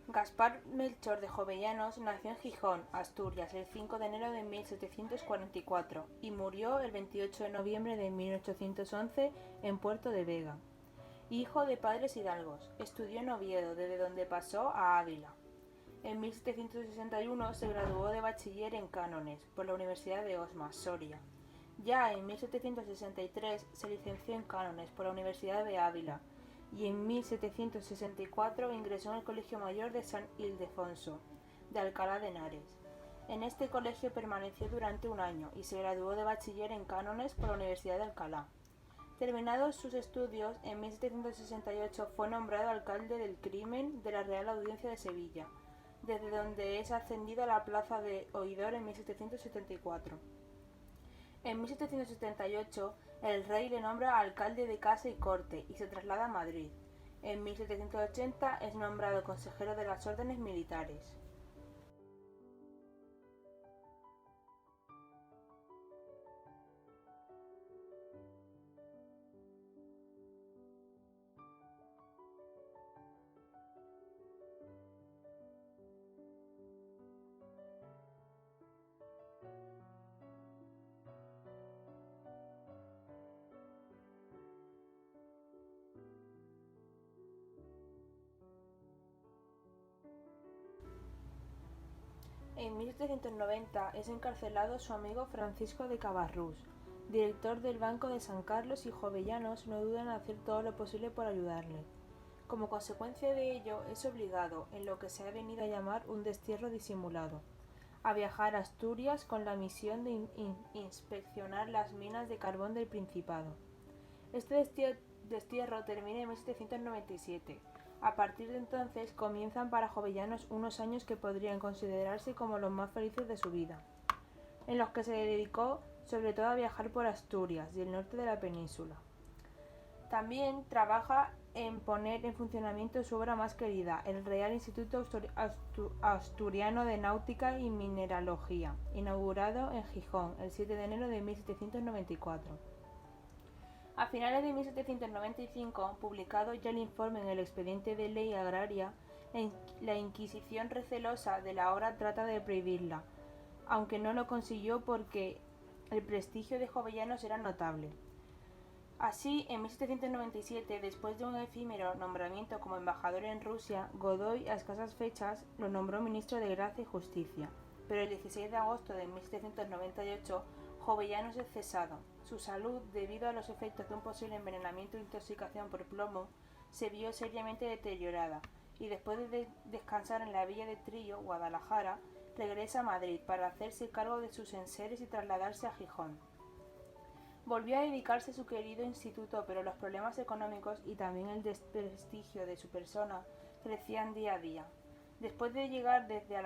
Gaspar Melchor de Jovellanos nació en Gijón, Asturias, el 5 de enero de 1744 y murió el 28 de noviembre de 1811 en Puerto de Vega. Hijo de padres hidalgos, estudió en Oviedo, desde donde pasó a Ávila. En 1761 se graduó de bachiller en cánones por la Universidad de Osma, Soria. Ya en 1763 se licenció en cánones por la Universidad de Ávila y en 1764 ingresó en el Colegio Mayor de San Ildefonso, de Alcalá de Henares. En este colegio permaneció durante un año y se graduó de bachiller en cánones por la Universidad de Alcalá. Terminados sus estudios, en 1768 fue nombrado alcalde del crimen de la Real Audiencia de Sevilla, desde donde es ascendido a la plaza de oidor en 1774. En 1778 el rey le nombra alcalde de casa y corte y se traslada a Madrid. En 1780 es nombrado consejero de las órdenes militares. En 1790 es encarcelado su amigo Francisco de Cabarrús, director del Banco de San Carlos, y Jovellanos no duda en hacer todo lo posible por ayudarle. Como consecuencia de ello, es obligado, en lo que se ha venido a llamar un destierro disimulado, a viajar a Asturias con la misión de inspeccionar las minas de carbón del Principado. Este destierro termina en 1797. A partir de entonces comienzan para Jovellanos unos años que podrían considerarse como los más felices de su vida, en los que se dedicó sobre todo a viajar por Asturias y el norte de la península. También trabaja en poner en funcionamiento su obra más querida, el Real Instituto Asturiano de Náutica y Mineralogía, inaugurado en Gijón el 7 de enero de 1794. A finales de 1795, publicado ya el informe en el expediente de ley agraria, la Inquisición, recelosa de la obra, trata de prohibirla, aunque no lo consiguió porque el prestigio de Jovellanos era notable. Así, en 1797, después de un efímero nombramiento como embajador en Rusia, Godoy, a escasas fechas, lo nombró ministro de Gracia y Justicia, pero el 16 de agosto de 1798 Jovellanos es cesado. Su salud, debido a los efectos de un posible envenenamiento o intoxicación por plomo, se vio seriamente deteriorada y después de descansar en la villa de Trillo, Guadalajara, regresa a Madrid para hacerse cargo de sus enseres y trasladarse a Gijón. Volvió a dedicarse a su querido instituto, pero los problemas económicos y también el desprestigio de su persona crecían día a día. Después de llegar desde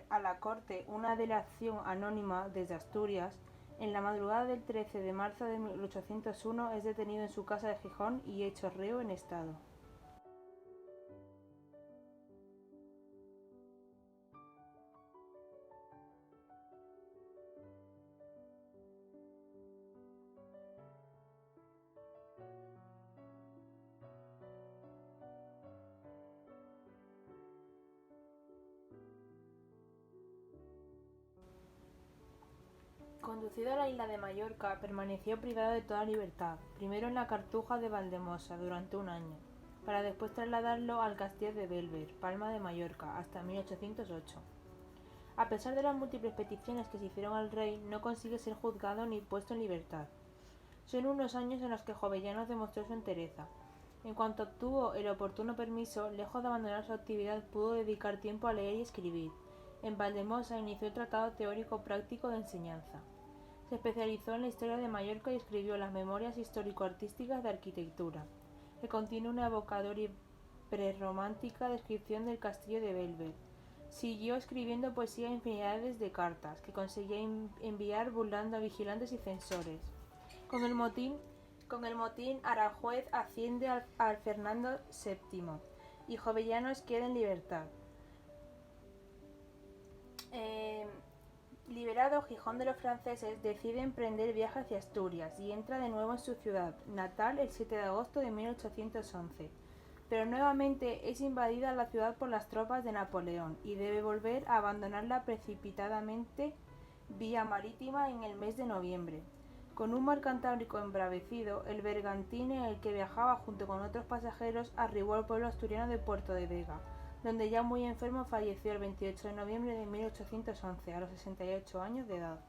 a la corte una delación anónima desde Asturias, en la madrugada del 13 de marzo de 1801 es detenido en su casa de Gijón y hecho reo en estado. Conducido a la isla de Mallorca, permaneció privado de toda libertad, primero en la Cartuja de Valdemosa durante un año, para después trasladarlo al castillo de Bellver, Palma de Mallorca, hasta 1808. A pesar de las múltiples peticiones que se hicieron al rey, no consigue ser juzgado ni puesto en libertad. Son unos años en los que Jovellanos demostró su entereza. En cuanto obtuvo el oportuno permiso, lejos de abandonar su actividad, pudo dedicar tiempo a leer y escribir. En Valdemosa inició el Tratado Teórico Práctico de Enseñanza. Se especializó en la historia de Mallorca y escribió las Memorias Histórico-Artísticas de Arquitectura, que contiene una evocadora y prerromántica descripción del castillo de Bellver. Siguió escribiendo poesía e infinidades de cartas, que conseguía enviar burlando a vigilantes y censores. Con el motín Aranjuez asciende al Fernando VII y Jovellanos queda en libertad. Liberado Gijón de los franceses, decide emprender viaje hacia Asturias y entra de nuevo en su ciudad natal el 7 de agosto de 1811. pero nuevamente es invadida la ciudad por las tropas de Napoleón y debe volver a abandonarla precipitadamente vía marítima en el mes de noviembre. Con un mar Cantábrico embravecido, el bergantín en el que viajaba junto con otros pasajeros arribó al pueblo asturiano de Puerto de Vega, donde ya muy enfermo falleció el 28 de noviembre de 1811 a los 68 años de edad.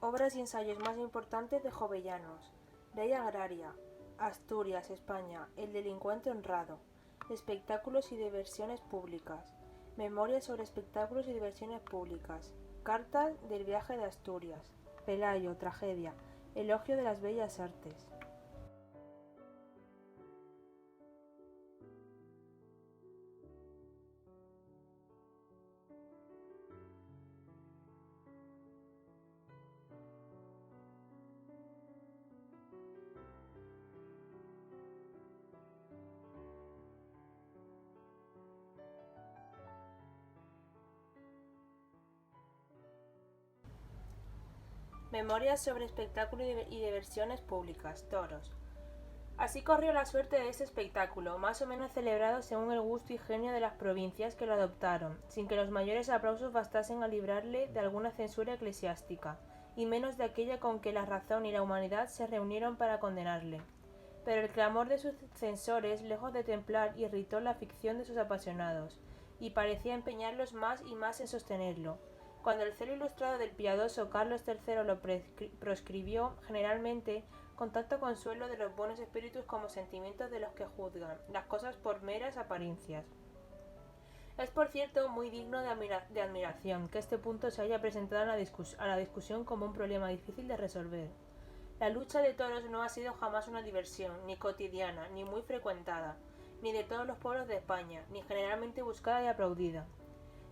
Obras y ensayos más importantes de Jovellanos: Ley Agraria, Asturias, España, El delincuente honrado, Espectáculos y diversiones públicas, Memorias sobre espectáculos y diversiones públicas, Cartas del viaje de Asturias, Pelayo, tragedia, Elogio de las bellas artes. Memorias sobre espectáculo y diversiones públicas, toros. Así corrió la suerte de este espectáculo, más o menos celebrado según el gusto y genio de las provincias que lo adoptaron, sin que los mayores aplausos bastasen a librarle de alguna censura eclesiástica, y menos de aquella con que la razón y la humanidad se reunieron para condenarle. Pero el clamor de sus censores, lejos de templar, irritó la ficción de sus apasionados, y parecía empeñarlos más y más en sostenerlo. Cuando el celo ilustrado del piadoso Carlos III lo proscribió, generalmente, con tanto consuelo de los buenos espíritus como sentimientos de los que juzgan las cosas por meras apariencias. Es, por cierto, muy digno de admiración que este punto se haya presentado a la discusión como un problema difícil de resolver. La lucha de toros no ha sido jamás una diversión, ni cotidiana, ni muy frecuentada, ni de todos los pueblos de España, ni generalmente buscada y aplaudida.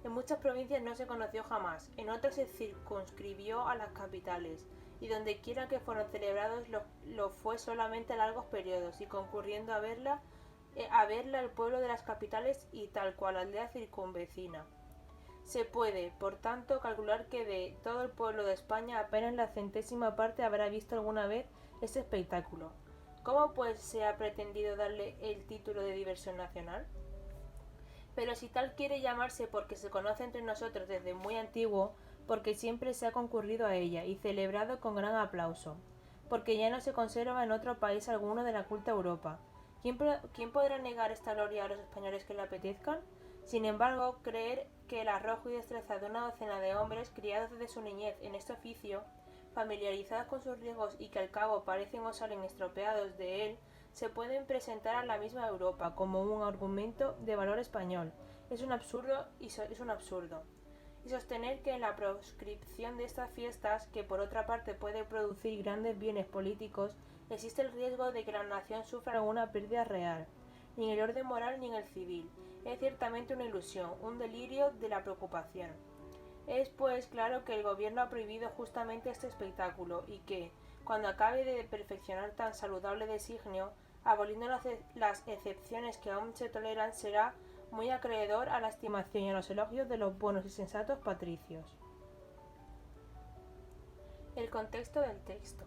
En muchas provincias no se conoció jamás, en otras se circunscribió a las capitales, y donde quiera que fueron celebrados lo fue solamente a largos periodos, y concurriendo a verla el pueblo de las capitales y tal cual aldea circunvecina. Se puede, por tanto, calcular que de todo el pueblo de España apenas la centésima parte habrá visto alguna vez este espectáculo. ¿Cómo pues se ha pretendido darle el título de diversión nacional? Pero si tal quiere llamarse porque se conoce entre nosotros desde muy antiguo, porque siempre se ha concurrido a ella y celebrado con gran aplauso, porque ya no se conserva en otro país alguno de la culta Europa. ¿Quién podrá negar esta gloria a los españoles que le apetezcan? Sin embargo, creer que el arrojo y destreza de una docena de hombres criados desde su niñez en este oficio, familiarizados con sus riesgos y que al cabo parecen o salen estropeados de él, se pueden presentar a la misma Europa como un argumento de valor español. Es un absurdo. Y sostener que en la proscripción de estas fiestas, que por otra parte puede producir grandes bienes políticos, existe el riesgo de que la nación sufra alguna pérdida real, ni en el orden moral ni en el civil, es ciertamente una ilusión, un delirio de la preocupación. Es pues claro que el gobierno ha prohibido justamente este espectáculo y que, cuando acabe de perfeccionar tan saludable designio, aboliendo las excepciones que aún se toleran, será muy acreedor a la estimación y a los elogios de los buenos y sensatos patricios. El contexto del texto.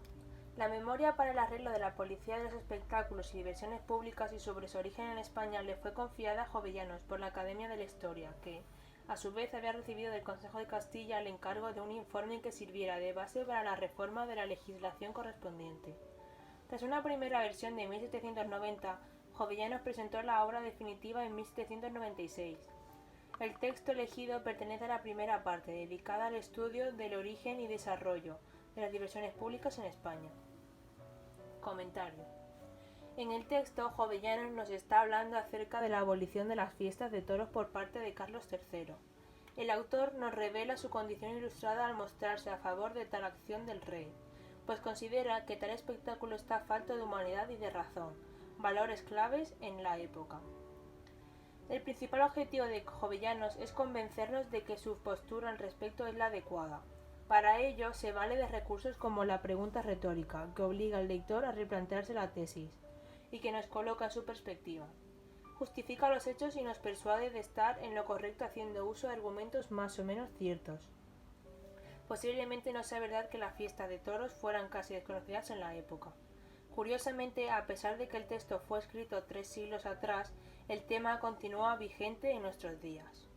La memoria para el arreglo de la policía de los espectáculos y diversiones públicas y sobre su origen en España le fue confiada a Jovellanos por la Academia de la Historia, que, a su vez, había recibido del Consejo de Castilla el encargo de un informe que sirviera de base para la reforma de la legislación correspondiente. Tras una primera versión de 1790, Jovellanos presentó la obra definitiva en 1796. El texto elegido pertenece a la primera parte, dedicada al estudio del origen y desarrollo de las diversiones públicas en España. Comentario. En el texto, Jovellanos nos está hablando acerca de la abolición de las fiestas de toros por parte de Carlos III. El autor nos revela su condición ilustrada al mostrarse a favor de tal acción del rey, pues considera que tal espectáculo está falto de humanidad y de razón, valores claves en la época. El principal objetivo de Jovellanos es convencernos de que su postura al respecto es la adecuada. Para ello se vale de recursos como la pregunta retórica, que obliga al lector a replantearse la tesis y que nos coloca en su perspectiva. Justifica los hechos y nos persuade de estar en lo correcto haciendo uso de argumentos más o menos ciertos. Posiblemente no sea verdad que la fiesta de toros fueran casi desconocidas en la época. Curiosamente, a pesar de que el texto fue escrito 3 siglos atrás, el tema continúa vigente en nuestros días.